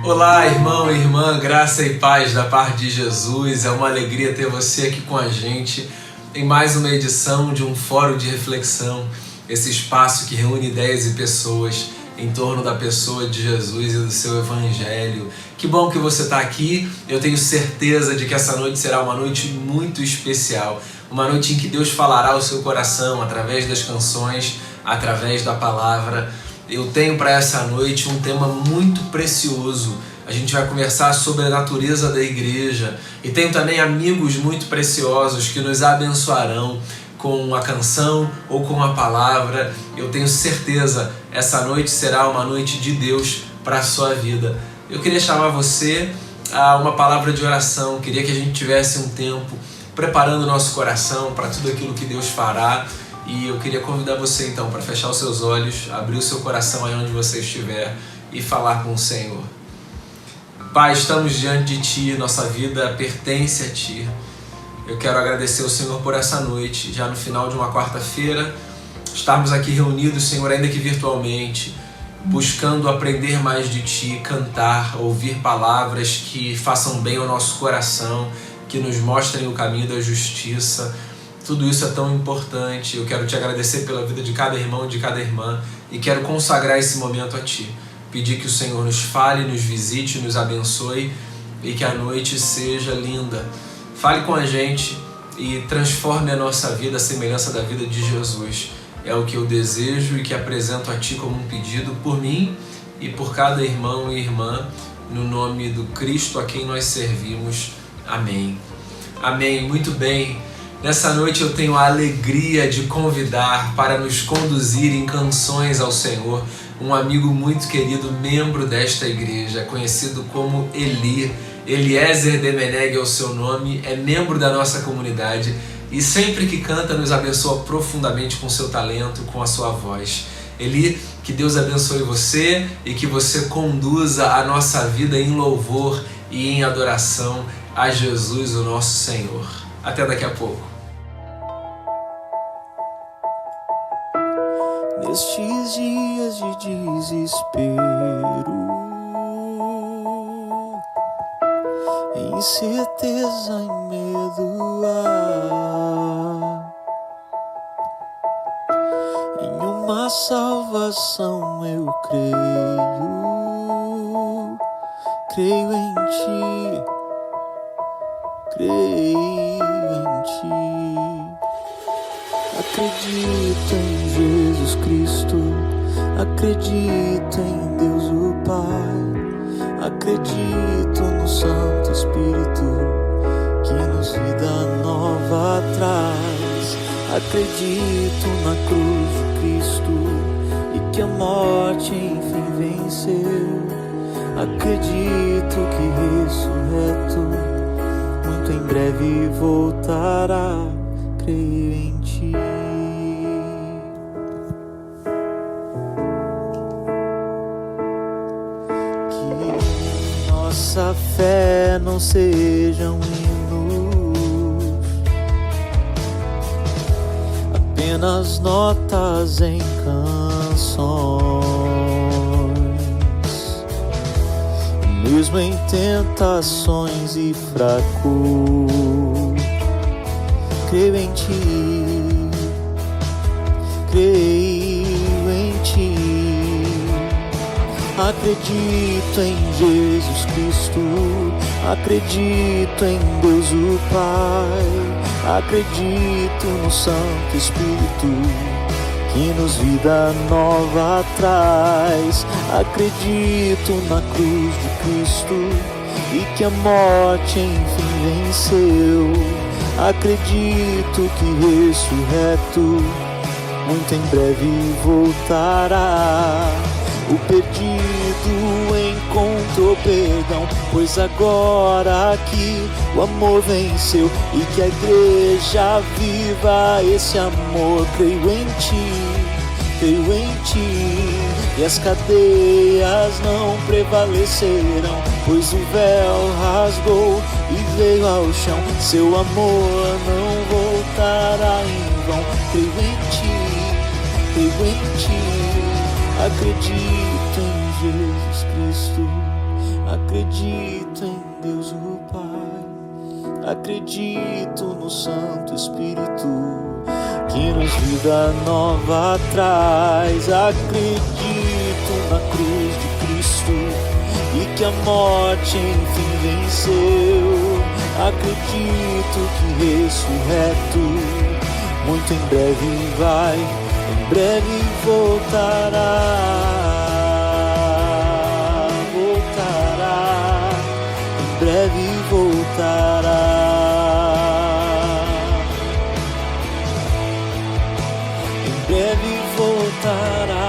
Olá, irmão e irmã, graça e paz da parte de Jesus. É uma alegria ter você aqui com a gente em mais uma edição de um fórum de reflexão, esse espaço que reúne ideias e pessoas em torno da pessoa de Jesus e do seu evangelho. Que bom que você está aqui. Eu tenho certeza de que essa noite será uma noite muito especial, uma noite em que Deus falará ao seu coração através das canções, através da palavra. Eu tenho para essa noite um tema muito precioso. A gente vai conversar sobre a natureza da igreja e tenho também amigos muito preciosos que nos abençoarão com a canção ou com a palavra. Eu tenho certeza, essa noite será uma noite de Deus para a sua vida. Eu queria chamar você a uma palavra de oração. Queria que a gente tivesse um tempo preparando o nosso coração para tudo aquilo que Deus fará. E eu queria convidar você então para fechar os seus olhos, abrir o seu coração aí onde você estiver e falar com o Senhor. Pai, estamos diante de Ti, nossa vida pertence a Ti. Eu quero agradecer ao Senhor por essa noite, já no final de uma quarta-feira, estarmos aqui reunidos, Senhor, ainda que virtualmente, buscando aprender mais de Ti, cantar, ouvir palavras que façam bem ao nosso coração, que nos mostrem o caminho da justiça. Tudo isso é tão importante. Eu quero Te agradecer pela vida de cada irmão e de cada irmã e quero consagrar esse momento a Ti. Pedir que o Senhor nos fale, nos visite, nos abençoe e que a noite seja linda. Fale com a gente e transforme a nossa vida à semelhança da vida de Jesus. É o que eu desejo e que apresento a Ti como um pedido por mim e por cada irmão e irmã, no nome do Cristo a quem nós servimos. Amém. Amém. Muito bem. Nessa noite eu tenho a alegria de convidar para nos conduzir em canções ao Senhor um amigo muito querido, membro desta igreja, conhecido como Eliezer Demeneghi é o seu nome, é membro da nossa comunidade e sempre que canta nos abençoa profundamente com seu talento, com a sua voz. Eli, que Deus abençoe você e que você conduza a nossa vida em louvor e em adoração a Jesus, o nosso Senhor. Até daqui a pouco. Nestes dias de desespero, incerteza e medo há. Em uma salvação eu creio em Ti, creio em Ti. Acredito em Jesus Cristo, acredito em Deus o Pai, acredito no Santo Espírito que nos vida nova traz. Acredito na cruz de Cristo e que a morte enfim venceu. Acredito que ressurreto muito em breve voltará. Creio em Ti. Que nossa fé não sejam hinos, apenas notas em canções, mesmo em tentações e fracos. Creio em Ti, creio em Ti. Acredito em Jesus Cristo, acredito em Deus o Pai, acredito no Santo Espírito que nos vida nova traz. Acredito na cruz de Cristo e que a morte enfim venceu. Acredito que ressurreto muito em breve voltará. O perdido encontrou perdão, pois agora aqui o amor venceu e que a igreja viva esse amor. Creio em Ti, e as cadeias não prevalecerão, pois o véu rasgou e veio ao chão. Seu amor não voltará em vão. Creio em Ti, acredito em Jesus Cristo, Acredito em Deus o Pai, acredito no Santo Espírito, que nos vida nova traz. Acredito na cruz de Cristo e que a morte enfim venceu. Acredito que ressurreto muito em breve vai, em breve voltará. Em breve voltará. Em breve voltará.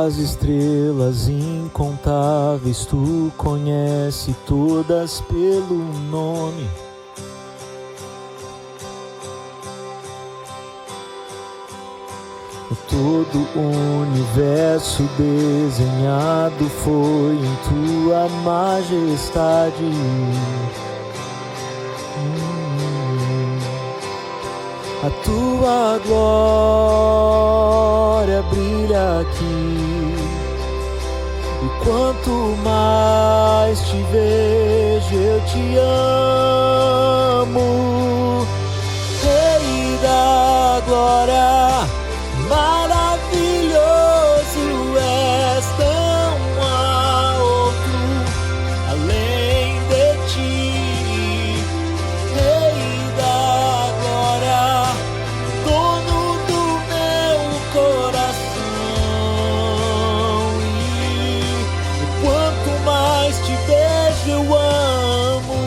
As estrelas incontáveis tu conhece todas pelo nome. Todo o universo desenhado foi em tua majestade. A tua glória brilha aqui, e quanto mais te vejo eu te amo. Rei da glória, maravilhoso és, não há outro além de ti. Rei da glória, dono do meu coração, e quanto mais te vejo eu amo.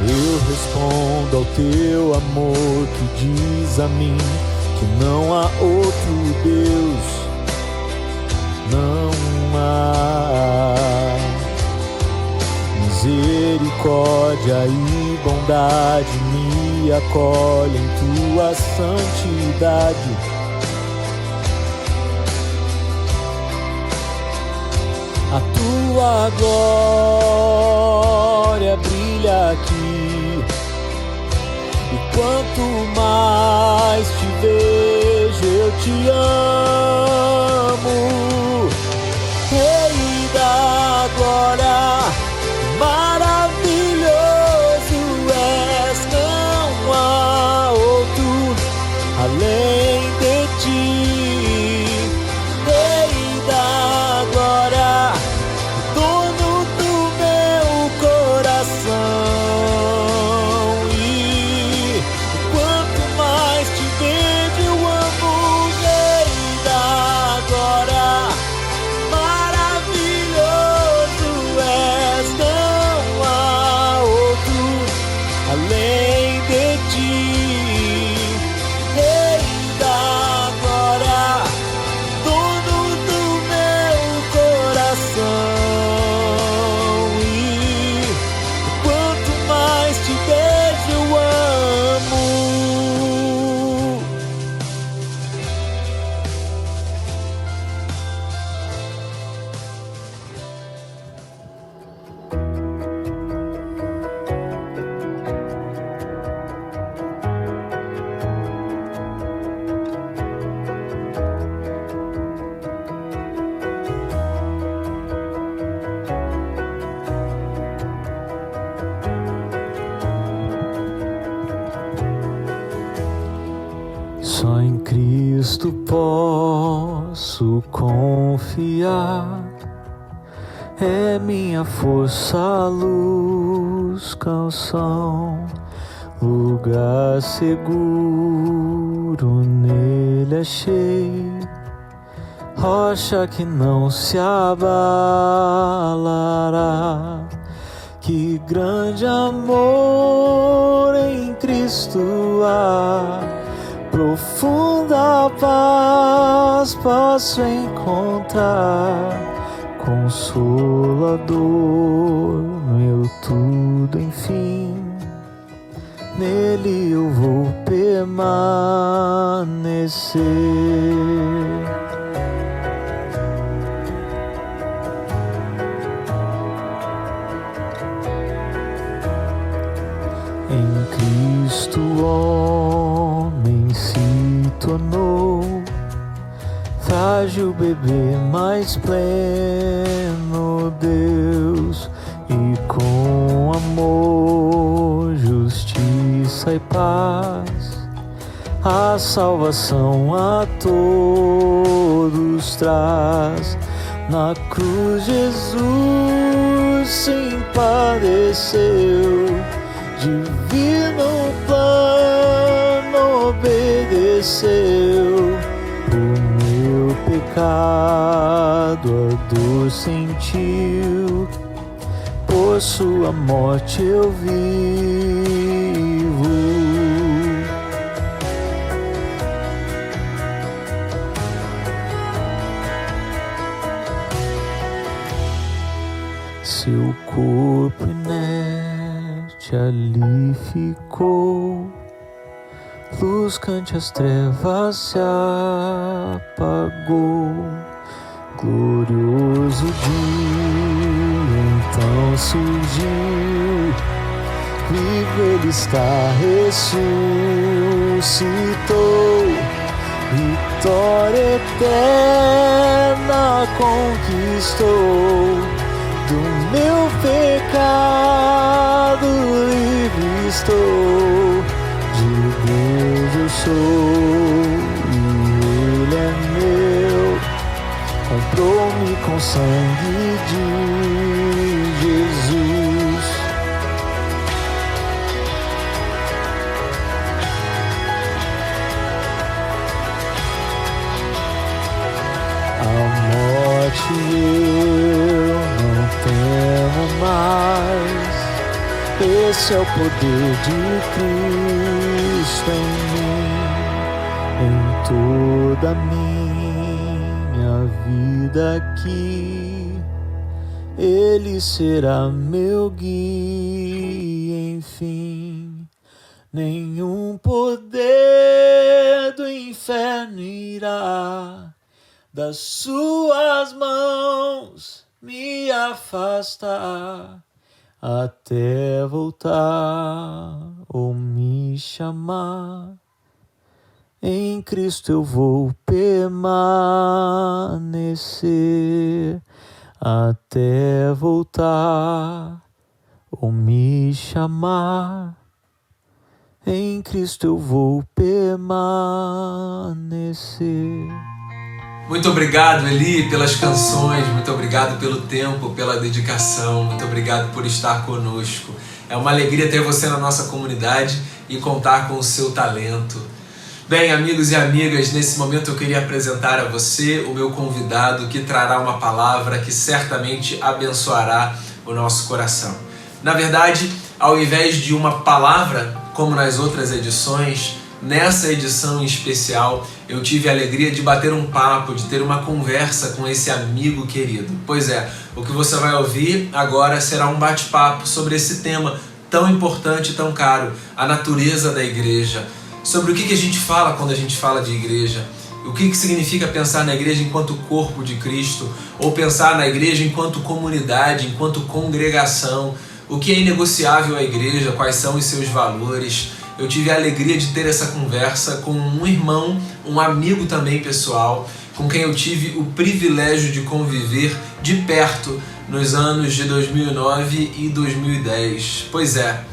Eu respondo ao teu amor que diz a mim que não há outro Deus, não há. Misericórdia e bondade me acolhem em tua santidade. A tua glória brilha aqui, e quanto mais te vejo eu te amo. Rei da glória, maravilhoso és, não há outro além de ti. Rei da glória, dono do meu coração, e quanto mais te vejo eu amo. Rei da glória, maravilhoso és, não há outro além de ti. Rei da glória, dono do meu coração, e quanto mais te vejo eu amo. Só em Cristo posso confiar, é minha força, luz, canção, lugar seguro nele achei, rocha que não se abalará. Que grande amor em Cristo há, profunda paz posso encontrar, Consolador, meu tudo enfim. nele eu vou permanecer. Em Cristo o homem se tornou frágil bebê, mais pleno Deus, e com amor, justiça e paz, a salvação a todos traz. Na cruz Jesus se padeceu, divino plano obedeceu. Por meu pecado a dor sentiu, por sua morte eu vivo. Seu corpo inerte ali ficou, luz cante as trevas se apagou. Glorioso dia então surgiu, vivo ele está, ressuscitou. Vitória eterna conquistou, do meu pecado livre estou. De Deus eu sou e Ele é meu, comprou-me com sangue de Jesus. A morte eu não temo mais, esse é o poder de Cristo em mim, em toda a minha vida aqui. Ele será meu guia, enfim. Nenhum poder do inferno irá das suas mãos me afastar, até voltar ou me chamar. Em Cristo eu vou permanecer, até voltar ou me chamar. Em Cristo eu vou permanecer. Muito obrigado, Eli, pelas canções, muito obrigado pelo tempo, pela dedicação, muito obrigado por estar conosco. É uma alegria ter você na nossa comunidade e contar com o seu talento. Bem, amigos e amigas, nesse momento eu queria apresentar a você o meu convidado que trará uma palavra que certamente abençoará o nosso coração. Na verdade, ao invés de uma palavra, como nas outras edições, nessa edição em especial, eu tive a alegria de bater um papo, de ter uma conversa com esse amigo querido. Pois é, o que você vai ouvir agora será um bate-papo sobre esse tema tão importante e tão caro, a natureza da igreja. Sobre o que a gente fala quando a gente fala de igreja, o que significa pensar na igreja enquanto corpo de Cristo, ou pensar na igreja enquanto comunidade, enquanto congregação, o que é inegociável à igreja, quais são os seus valores. Eu tive a alegria de ter essa conversa com um irmão, um amigo também pessoal, com quem eu tive o privilégio de conviver de perto nos anos de 2009 e 2010. Pois é,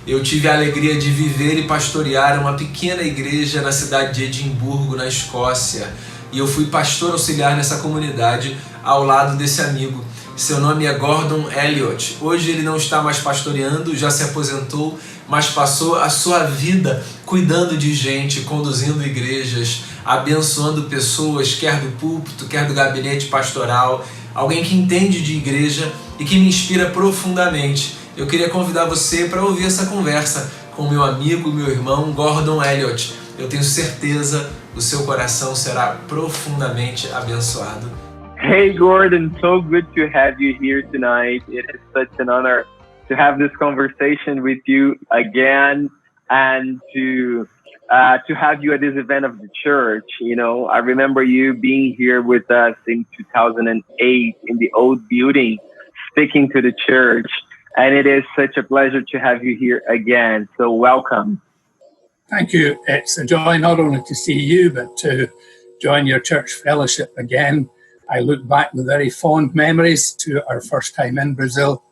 eu tive a alegria de viver e pastorear uma pequena igreja na cidade de Edimburgo, na Escócia. E eu fui pastor auxiliar nessa comunidade ao lado desse amigo. Seu nome é Gordon Elliott. Hoje ele não está mais pastoreando, já se aposentou, mas passou a sua vida cuidando de gente, conduzindo igrejas, abençoando pessoas, quer do púlpito, quer do gabinete pastoral. Alguém que entende de igreja e que me inspira profundamente. Eu queria convidar você para ouvir essa conversa com meu amigo, meu irmão Gordon Elliott. Eu tenho certeza o seu coração será profundamente abençoado. Hey Gordon, so good to have you here tonight. It is such an honor to have this conversation with you again. and to have you at this event of the church. You know, I remember you being here with us in 2008 in the old building, speaking to the church, and it is such a pleasure to have you here again. So welcome. Thank you. It's a joy not only to see you, but to join your church fellowship again. I look back with very fond memories to our first time in Brazil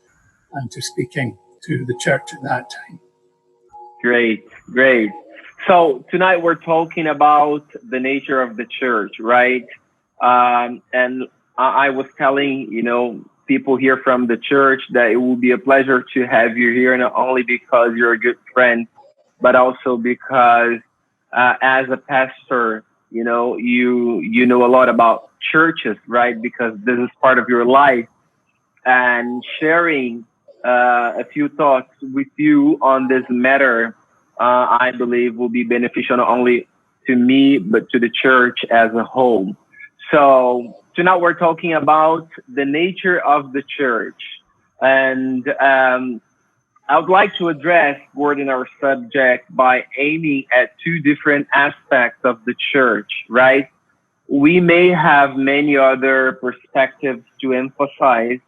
and to speaking to the church at that time. Great, great. So tonight we're talking about the nature of the church, right? And I was telling, people here from the church that it will be a pleasure to have you here, not only because you're a good friend, but also because as a pastor, you know a lot about churches, right? Because this is part of your life, and sharing a few thoughts with you on this matter, I believe will be beneficial not only to me, but to the church as a whole. So tonight we're talking about the nature of the church. And I would like to address, Gordon, our subject by aiming at two different aspects of the church, right? We may have many other perspectives to emphasize,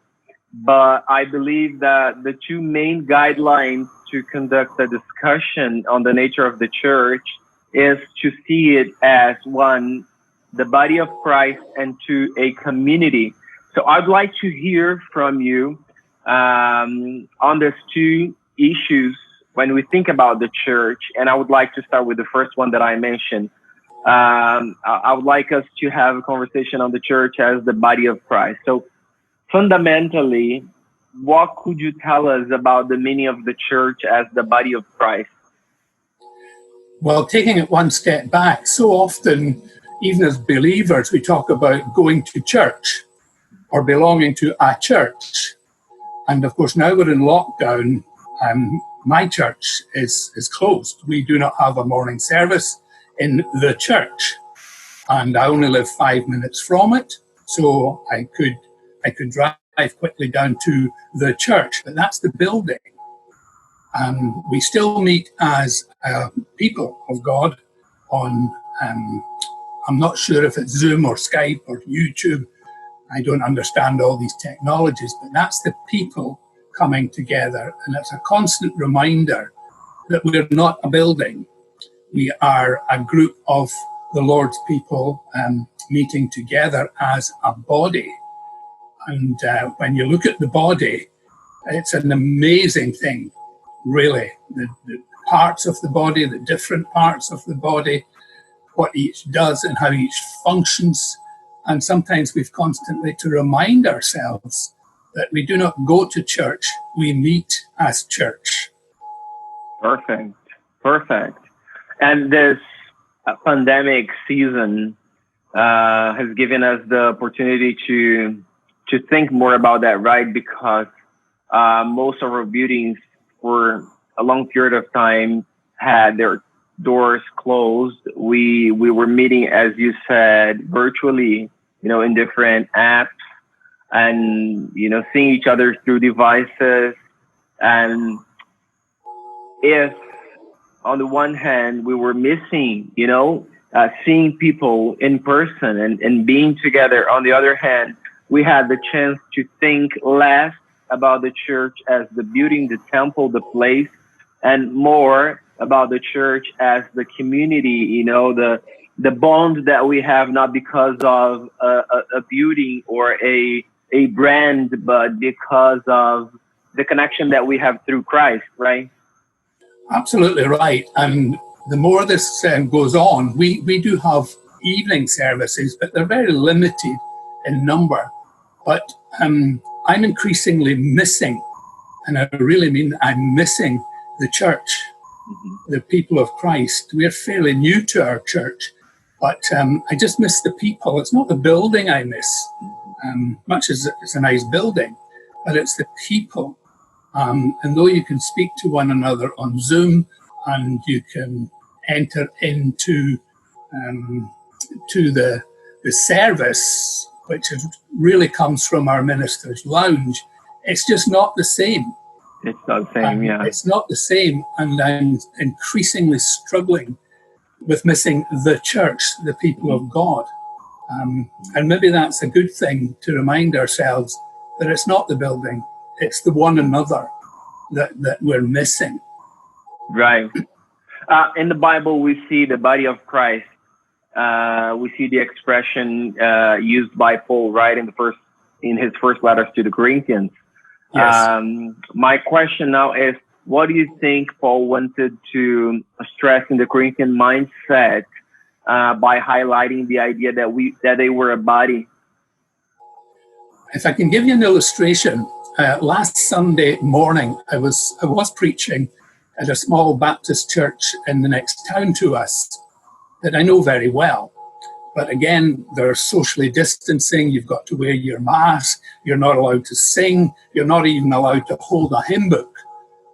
but I believe that the two main guidelines to conduct a discussion on the nature of the church is to see it as, one, the body of Christ, and two, a community. So I'd like to hear from you on these two issues when we think about the church. And I would like to start with the first one that I mentioned. I would like us to have a conversation on the church as the body of Christ. So fundamentally, what could you tell us about the meaning of the church as the body of Christ? Well, taking it one step back, so often, even as believers, we talk about going to church or belonging to a church. And of course, now we're in lockdown. My church is closed. We do not have a morning service in the church. And I only live 5 minutes from it. So I could drive quickly down to the church, but that's the building. We still meet as people of God on, I'm not sure if it's Zoom or Skype or YouTube. I don't understand all these technologies, but that's the people coming together. And it's a constant reminder that we're not a building. We are a group of the Lord's people meeting together as a body. And when you look at the body, it's an amazing thing, really. The parts of the body, the different parts of the body, what each does and how each functions. And sometimes we've constantly to remind ourselves that we do not go to church, we meet as church. Perfect. And this pandemic season has given us the opportunity to think more about that, right? Because most of our buildings for a long period of time had their doors closed. We were meeting, as you said, virtually, in different apps, and seeing each other through devices. And if on the one hand we were missing, seeing people in person and being together, on the other hand, we had the chance to think less about the church as the building, the temple, the place, and more about the church as the community, the bond that we have, not because of a building or a brand, but because of the connection that we have through Christ, right? Absolutely right. And the more this goes on, we do have evening services, but they're very limited in number. But I'm increasingly missing, and I really mean I'm missing the church, the people of Christ. We're fairly new to our church, but I just miss the people. It's not the building I miss, much as it's a nice building, but it's the people. And though you can speak to one another on Zoom and you can enter into to the service, which really comes from our minister's lounge, it's just not the same. It's not the same, yeah. It's not the same, and I'm increasingly struggling with missing the church, the people of God. And maybe that's a good thing to remind ourselves that it's not the building, it's the one another that we're missing. Right. In the Bible, we see the body of Christ. We see the expression used by Paul, right, in his first letters to the Corinthians. Yes. My question now is, what do you think Paul wanted to stress in the Corinthian mindset by highlighting the idea that they were a body? If I can give you an illustration, last Sunday morning I was preaching at a small Baptist church in the next town to us that I know very well. But again, they're socially distancing. You've got to wear your mask. You're not allowed to sing. You're not even allowed to hold a hymn book.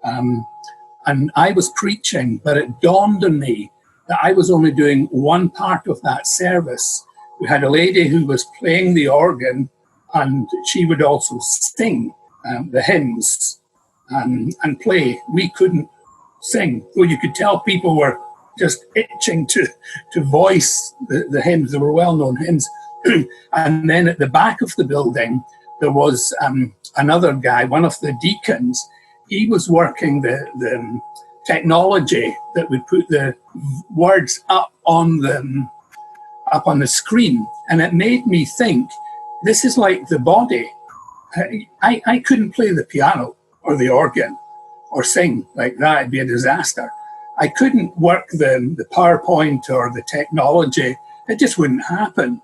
And I was preaching, but it dawned on me that I was only doing one part of that service. We had a lady who was playing the organ, and she would also sing the hymns and play. We couldn't sing, though you could tell people were just itching to voice the hymns. They were well-known hymns. And then at the back of the building, there was another guy, one of the deacons. He was working the technology that would put the words up on the screen. And it made me think, this is like the body. I couldn't play the piano or the organ or sing like that. It'd be a disaster. I couldn't work the PowerPoint or the technology. It just wouldn't happen.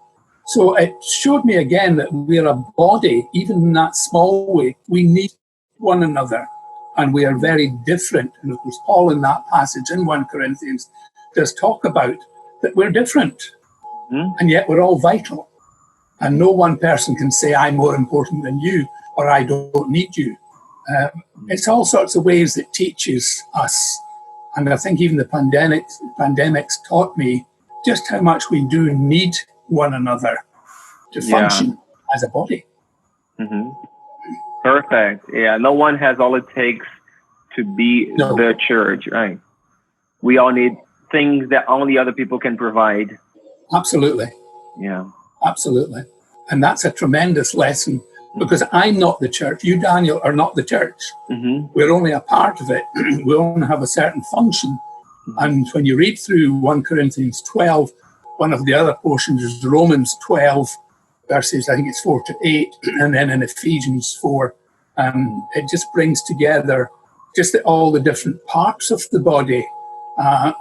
So it showed me again that we're a body, even in that small way. We need one another, and we are very different. And of course, Paul in that passage in 1 Corinthians does talk about that we're different, and yet we're all vital. And no one person can say, I'm more important than you, or I don't need you. It's all sorts of ways that teaches us. And I think even the pandemics taught me just how much we do need one another to function as a body. Mm-hmm. Perfect. Yeah, no one has all it takes to be the church, right? We all need things that only other people can provide. Absolutely. Yeah. Absolutely. And that's a tremendous lesson, because I'm not the church. You, Daniel, are not the church. Mm-hmm. We're only a part of it. We only have a certain function. And when you read through 1 Corinthians 12, one of the other portions is Romans 12, verses, I think it's 4 to 8, and then in Ephesians 4, it just brings together just all the different parts of the body.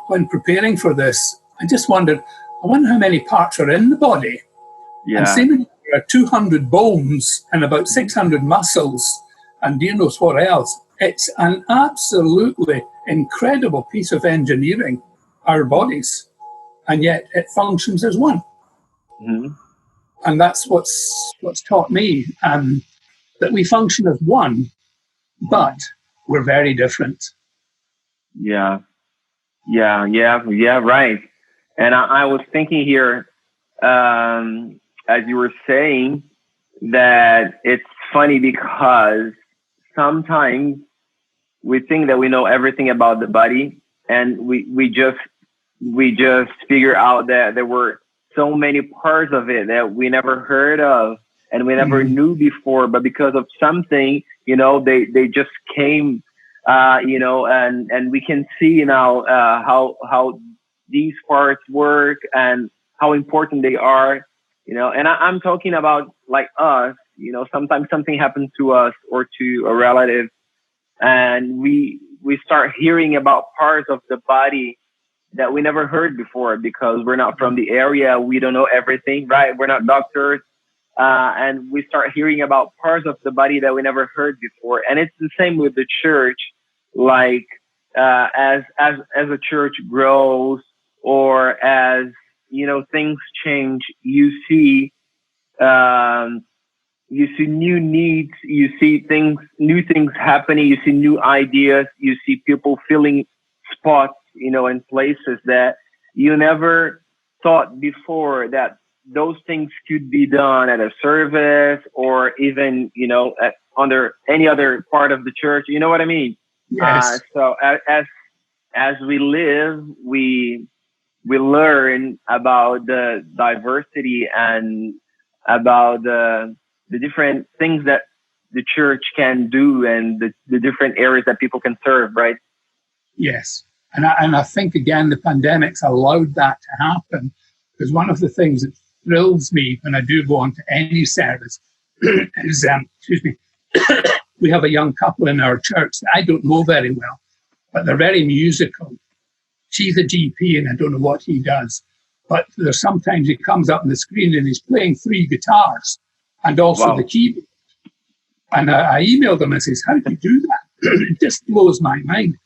When preparing for this, I just wondered, I wonder how many parts are in the body. Yeah. And seemingly there are 200 bones and about 600 muscles, and dear knows what else. It's an absolutely incredible piece of engineering, our bodies, and yet it functions as one. Mm-hmm. And that's what's taught me, that we function as one, but we're very different. Yeah, right. And I was thinking here, as you were saying, that it's funny because sometimes we think that we know everything about the body, and we just figure out that there were so many parts of it that we never heard of and we never knew before, but because of something, they just came, and we can see now how these parts work and how important they are, and I'm talking about like us, sometimes something happens to us or to a relative, and we start hearing about parts of the body that we never heard before because we're not from the area. We don't know everything, right? We're not doctors. And we start hearing about parts of the body that we never heard before. And it's the same with the church. Like, as a church grows, or as, things change, you see new needs, you see new things happening, you see new ideas, you see people filling spots, in places that you never thought before that those things could be done at a service, or even, under any other part of the church. You know what I mean? Yes. So as we live, we learn about the diversity and about the different things that the church can do and the different areas that people can serve, right? Yes. And I think, again, the pandemic's allowed that to happen, because one of the things that thrills me when I do go on to any service is, we have a young couple in our church that I don't know very well, but they're very musical. She's a GP and I don't know what he does, but there's sometimes he comes up on the screen and he's playing 3 guitars and also the keyboard. And I emailed them and says, how do you do that? It just blows my mind.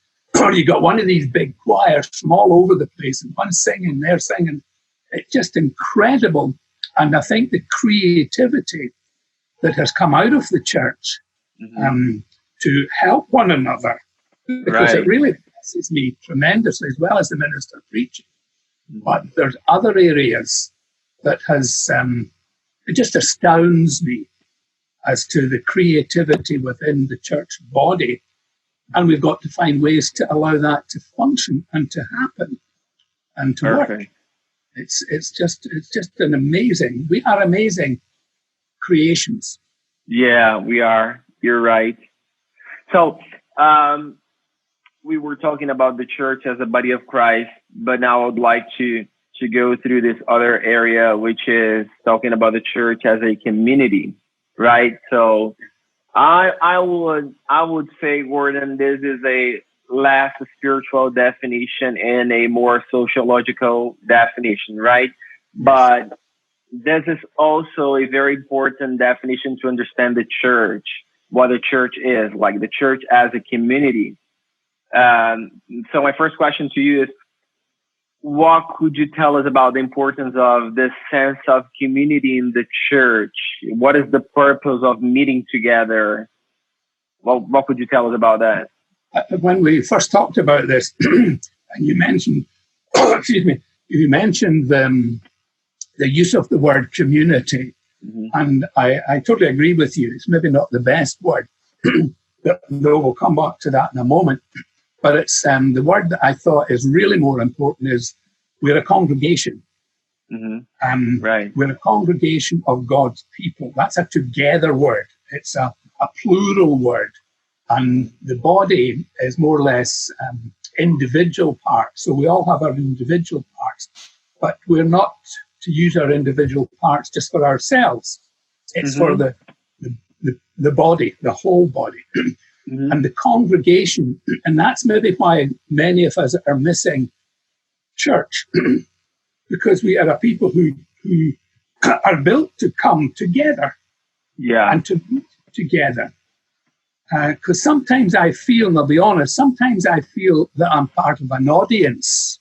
Or you got one of these big choirs from all over the place and one singing, they're singing. It's just incredible. And I think the creativity that has come out of the church to help one another, because it really blesses me tremendously, as well as the minister preaching. But there's other areas that has, it just astounds me as to the creativity within the church body. And we've got to find ways to allow that to function and to happen and to work. It's just an amazing, we are amazing creations. Yeah, we are. You're right. So we were talking about the church as a body of Christ, but now I would like to go through this other area, which is talking about the church as a community, right? So I would say, Gordon, this is a less spiritual definition and a more sociological definition, right? But this is also a very important definition to understand the church, what the church is, like the church as a community. So my first question to you is, what could you tell us about the importance of this sense of community in the church? What is the purpose of meeting together? Well, what could you tell us about that? When we first talked about this, and you mentioned, you mentioned the use of the word community. And I totally agree with you. It's maybe not the best word, though we'll come back to that in a moment. But it's the word that I thought is really more important is we're a congregation. We're a congregation of God's people. That's a together word. It's a plural word. And the body is more or less individual parts. So we all have our individual parts, but we're not to use our individual parts just for ourselves. It's for the body, the whole body. And the congregation, and that's maybe why many of us are missing church, because we are a people who are built to come together and to meet together. Because sometimes I feel, and I'll be honest, sometimes I feel that I'm part of an audience.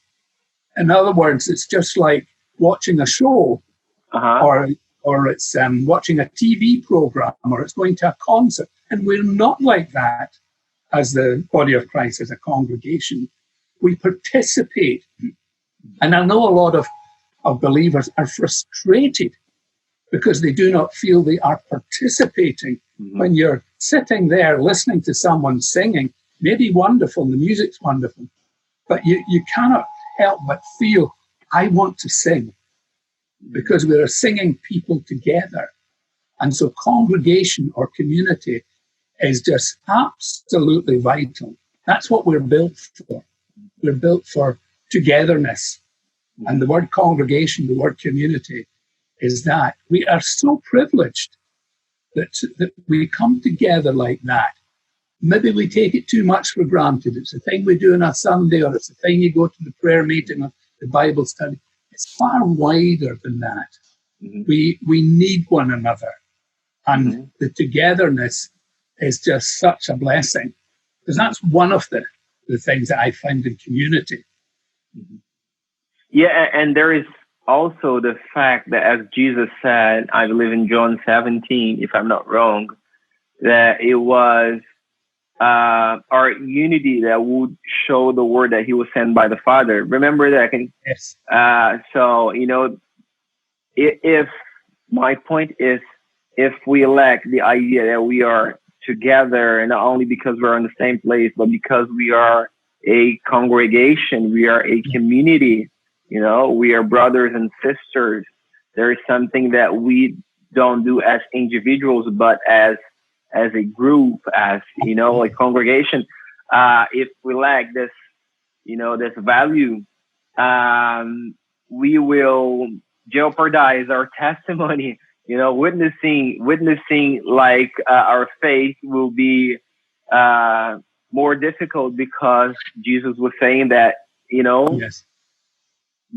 In other words, it's just like watching a show, or it's watching a TV program, or it's going to a concert. And we're not like that as the body of Christ, as a congregation. We participate. And I know a lot of believers are frustrated because they do not feel they are participating. When you're sitting there listening to someone singing, maybe wonderful, the music's wonderful, but you cannot help but feel, I want to sing, because we're singing people together. And so congregation or community is just absolutely vital. That's what we're built for. We're built for togetherness. And the word congregation, the word community, is that. We are so privileged that we come together like that. Maybe we take it too much for granted. It's a thing we do on a Sunday, or it's a thing you go to the prayer meeting or the Bible study. It's far wider than that. We need one another. And the togetherness is just such a blessing. Because that's one of the things that I find in community. Yeah, and there is also the fact that, as Jesus said, I believe in John 17, if I'm not wrong, that it was our unity that would show the word that he was sent by the Father. Remember that? Yes. So, you know, if my point is, if we lack the idea that we are together, and not only because we're in the same place, but because we are a congregation, we are a community, you know, we are brothers and sisters. There is something that we don't do as individuals, but as a group, as, you know, a congregation. If we lack this, you know, this value, we will jeopardize our testimony. You know, witnessing like our faith will be more difficult, because Jesus was saying that, you know, Yes.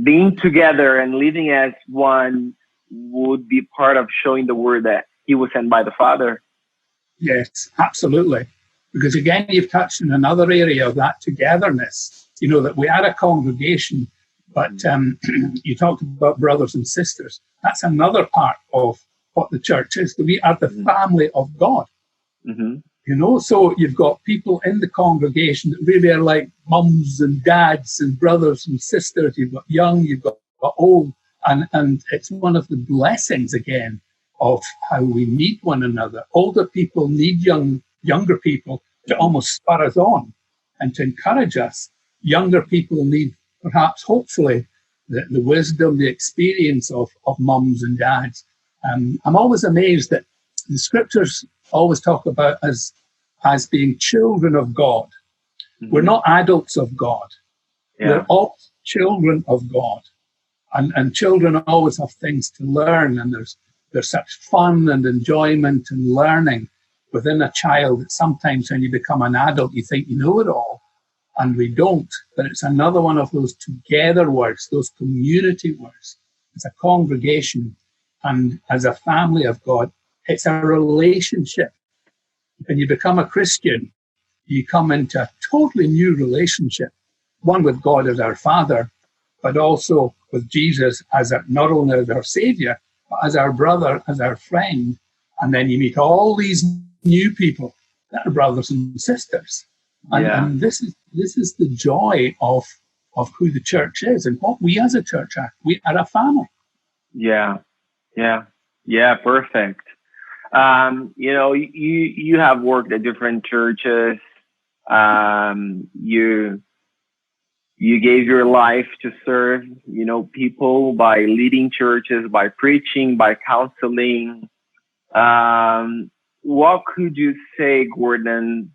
being together and living as one would be part of showing the word that he was sent by the Father. Yes, absolutely. Because again, you've touched on another area of that togetherness. You know, that we are a congregation, but you talked about brothers and sisters. That's another part of what the church is. We are the family of God. Mm-hmm. You know, so you've got people in the congregation that really are like mums and dads and brothers and sisters. You've got young, you've got old, and it's one of the blessings again of how we need one another. Older people need younger people to almost spur us on and to encourage us. Younger people need, perhaps, hopefully, the wisdom, the experience of mums and dads. I'm always amazed that the scriptures always talk about us as being children of God. Mm-hmm. We're not adults of God. Yeah. We're all children of God. And children always have things to learn, and there's such fun and enjoyment and learning within a child that sometimes when you become an adult, you think you know it all, and we don't. But it's another one of those together words, those community words. It's a congregation, and as a family of God, it's a relationship. When you become a Christian, you come into a totally new relationship, one with God as our Father, but also with Jesus as not only as our Savior, but as our brother, as our friend. And then you meet all these new people that are brothers and sisters. And this is the joy of who the church is and what we as a church are. We are a family. Yeah, perfect. You know, you have worked at different churches. You gave your life to serve, you know, people by leading churches, by preaching, by counseling. What could you say, Gordon?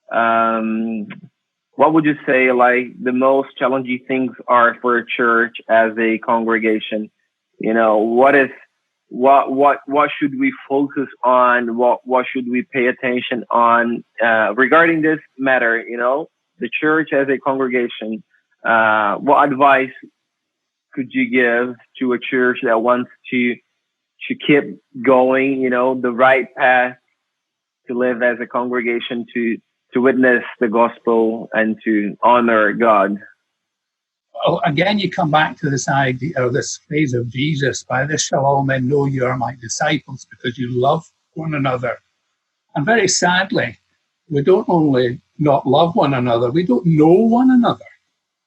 What would you say, like, the most challenging things are for a church as a congregation? You know, what should we focus on? What should we pay attention on regarding this matter? You know, the church as a congregation. What advice could you give to a church that wants to keep going, you know, the right path to live as a congregation, to witness the gospel and to honor God? Well, again, you come back to this idea, or this phrase of Jesus, by this shall all men know you are my disciples, because you love one another. And very sadly, we don't only not love one another, we don't know one another.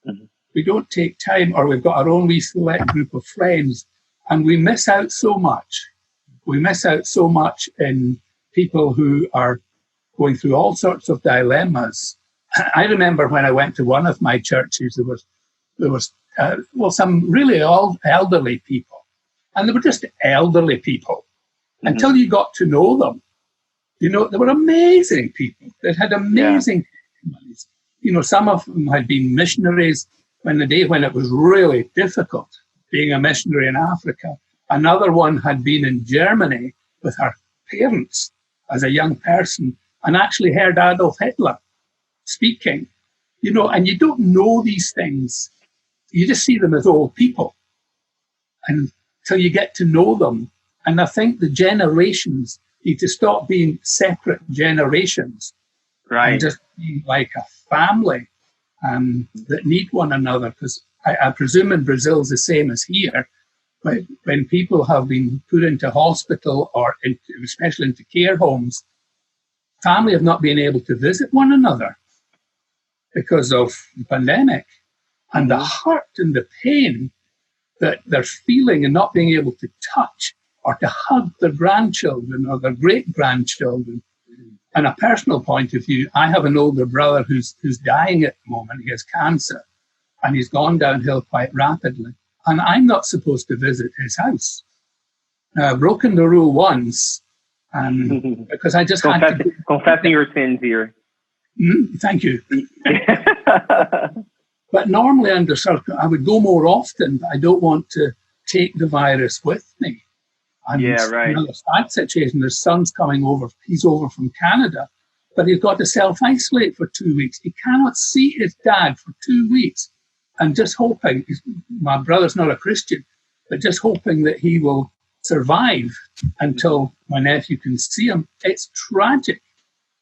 Mm-hmm. We don't take time, or we've got our own wee select group of friends, and we miss out so much. We miss out so much in people who are going through all sorts of dilemmas. I remember when I went to one of my churches, there was some really old elderly people, and they were just elderly people until you got to know them. You know, they were amazing people. They had amazing testimonies. You know, some of them had been missionaries when it was really difficult being a missionary in Africa. Another one had been in Germany with her parents as a young person and actually heard Adolf Hitler speaking. You know, and you don't know these things. You just see them as old people until you get to know them. And I think the generations need to stop being separate generations, right? And just be like a family that need one another. Because I presume in Brazil is the same as here. When people have been put into hospital or especially into care homes, family have not been able to visit one another because of the pandemic. And the hurt and the pain that they're feeling and not being able to touch or to hug their grandchildren or their great-grandchildren, on a personal point of view, I have an older brother who's dying at the moment. He has cancer, and he's gone downhill quite rapidly. And I'm not supposed to visit his house. Now, I've broken the rule once, because I just had to... Confessing your sins here. Thank you. But normally under I would go more often, but I don't want to take the virus with me. And yeah, right. You know, the sad situation, his son's coming over, he's over from Canada, but he's got to self-isolate for 2 weeks. He cannot see his dad for 2 weeks. And just hoping, my brother's not a Christian, but just hoping that he will survive until my nephew can see him. It's tragic.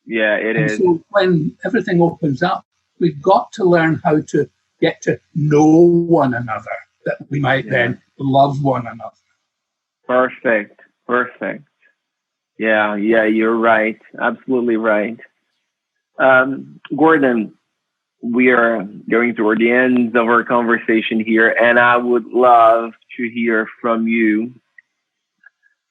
Yeah, it is. So when everything opens up, we've got to learn how to get to know one another, that we might then love one another. Perfect. Yeah, you're right. Absolutely right. Gordon, we are going toward the end of our conversation here, and I would love to hear from you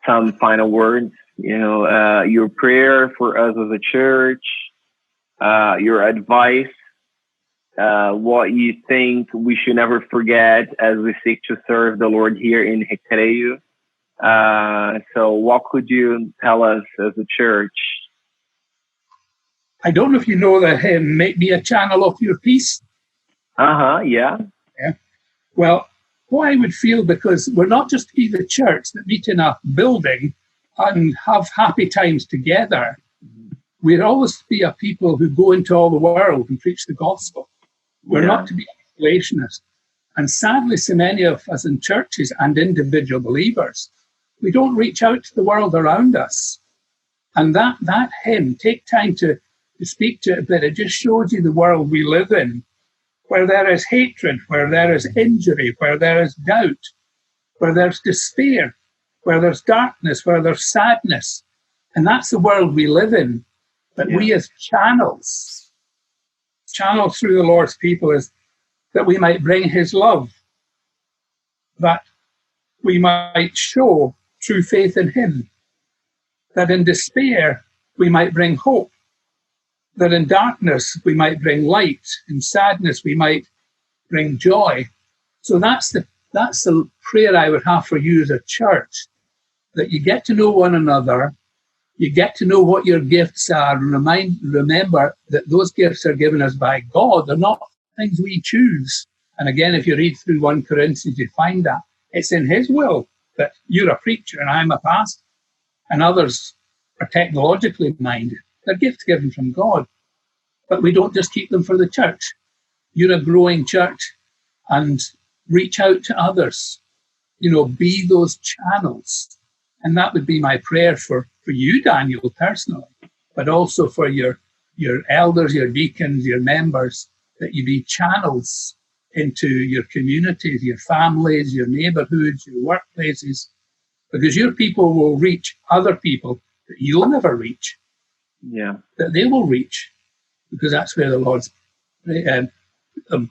some final words, your prayer for us as a church, your advice, what you think we should never forget as we seek to serve the Lord here in Recreio. So what could you tell us as a church? I don't know if you know the hymn, Make Me a Channel of Your Peace. Yeah. Well, what I would feel, because we're not just to be the church that meet in a building and have happy times together. We'd always be a people who go into all the world and preach the gospel. We're not to be isolationists. And sadly, so many of us in churches and individual believers, we don't reach out to the world around us. And that hymn, take time to speak to it a bit. It just shows you the world we live in, where there is hatred, where there is injury, where there is doubt, where there's despair, where there's darkness, where there's sadness. And that's the world we live in. But we as channels through the Lord's people, is that we might bring his love, that we might show true faith in him, that in despair we might bring hope, that in darkness we might bring light, in sadness we might bring joy. So that's the prayer I would have for you as a church, that you get to know one another, you get to know what your gifts are, and remember that those gifts are given us by God. They're not things we choose. And again, if you read through 1 Corinthians, you find that it's in his will that you're a preacher and I'm a pastor, and others are technologically minded. They're gifts given from God. But we don't just keep them for the church. You're a growing church, and reach out to others. Be those channels. And that would be my prayer for you, Daniel, personally, but also for your elders, your deacons, your members, that you be channels into your communities, your families, your neighborhoods, your workplaces, because your people will reach other people that you'll never reach. Yeah. That they will reach, because that's where the Lord's put them.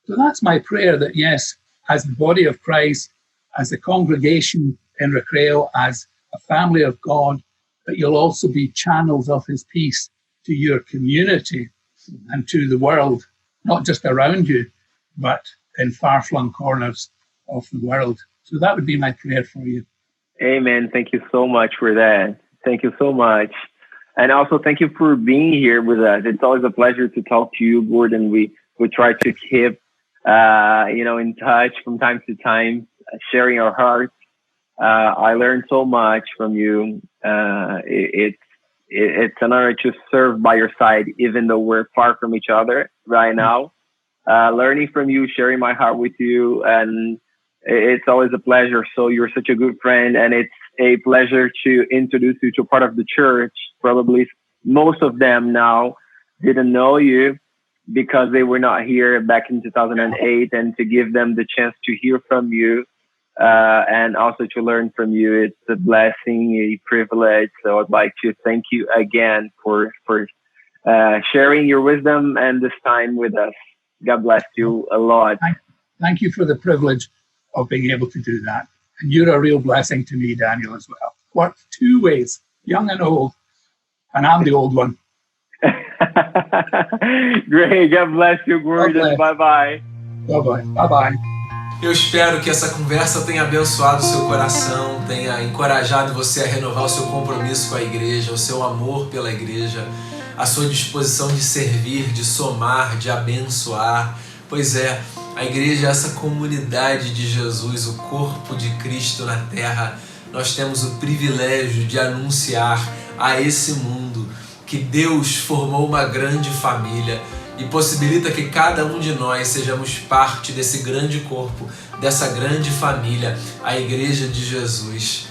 So that's my prayer, that yes, as the body of Christ, as the congregation in Recreio, as a family of God, that you'll also be channels of his peace to your community and to the world, not just around you, but in far-flung corners of the world. So that would be my prayer for you. Amen. Thank you so much for that. Thank you so much. And also thank you for being here with us. It's always a pleasure to talk to you, Gordon. We try to keep, in touch from time to time, sharing our hearts. I learned so much from you. It's an honor to serve by your side, even though we're far from each other right now. Learning from you, sharing my heart with you, and it's always a pleasure. So you're such a good friend, and it's a pleasure to introduce you to part of the church. Probably most of them now didn't know you because they were not here back in 2008, and to give them the chance to hear from you and also to learn from you, it's a blessing, a privilege. So I'd like to thank you again for sharing your wisdom and this time with us. God bless you a lot. Thank you for the privilege of being able to do that. And you're a real blessing to me, Daniel, as well. Worked 2 ways, young and old. And I'm the old one. Great. God bless you, Gordon. God bless. Bye-bye. Bye-bye. Bye-bye. Eu espero que essa conversa tenha abençoado o seu coração, tenha encorajado você a renovar o seu compromisso com a igreja, o seu amor pela igreja, a sua disposição de servir, de somar, de abençoar. Pois é, a igreja é essa comunidade de Jesus, o corpo de Cristo na terra. Nós temos o privilégio de anunciar a esse mundo que Deus formou uma grande família e possibilita que cada um de nós sejamos parte desse grande corpo, dessa grande família, a Igreja de Jesus.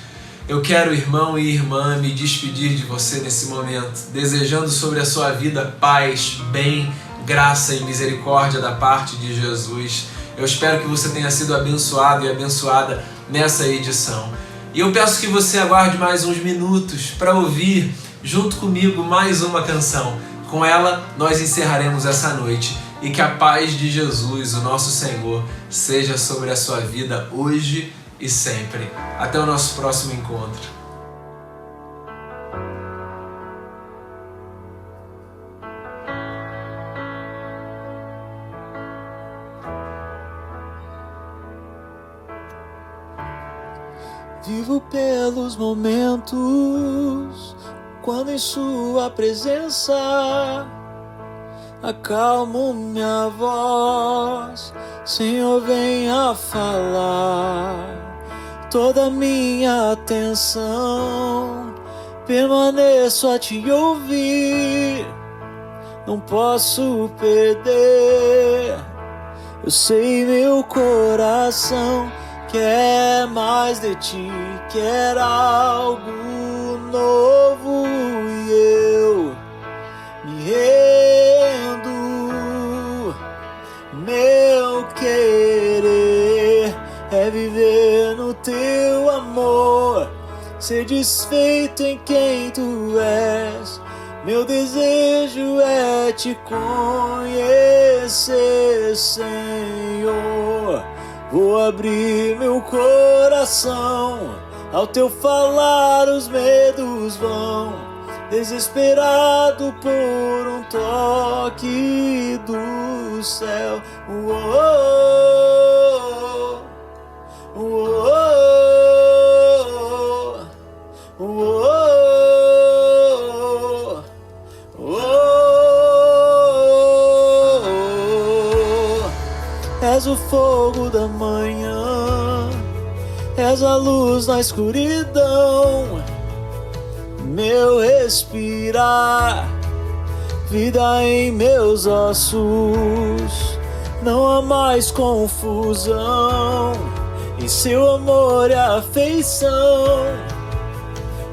Eu quero, irmão e irmã, me despedir de você nesse momento, desejando sobre a sua vida paz, bem, graça e misericórdia da parte de Jesus. Eu espero que você tenha sido abençoado e abençoada nessa edição. E eu peço que você aguarde mais uns minutos para ouvir junto comigo mais uma canção. Com ela, nós encerraremos essa noite e que a paz de Jesus, o nosso Senhor, seja sobre a sua vida hoje e sempre. Até o nosso próximo encontro. Vivo pelos momentos quando em sua presença acalmo minha voz, Senhor, venha falar. Toda minha atenção permaneço a te ouvir, não posso perder. Eu sei, meu coração quer mais de ti, quer algo novo, e eu me rendo. Meu querer é viver no teu amor, ser desfeito em quem tu és. Meu desejo é te conhecer, Senhor. Vou abrir meu coração, ao teu falar os medos vão, desesperado por um toque do céu. Uou, uou, uou, uou. És o fogo da manhã, és a luz na escuridão, meu respirar, vida em meus ossos. Não há mais confusão em seu amor e afeição.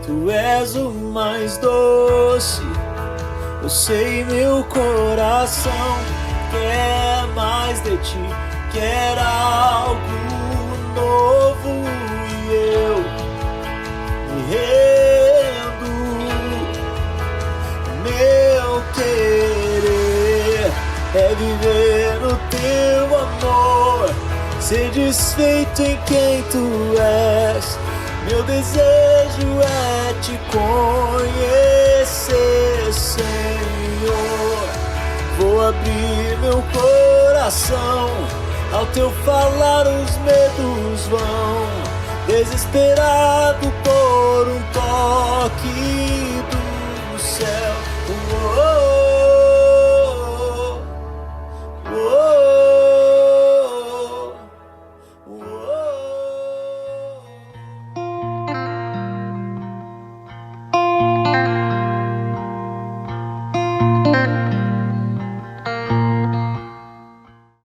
Tu és o mais doce, eu sei, meu coração quer mais de ti, quer algo novo, e eu me rendo. Meu querer é viver no teu amor, ser desfeito em quem tu és. Meu desejo é te conhecer, Senhor. Vou abrir meu coração, ao teu falar os medos vão, desesperado por um toque do céu.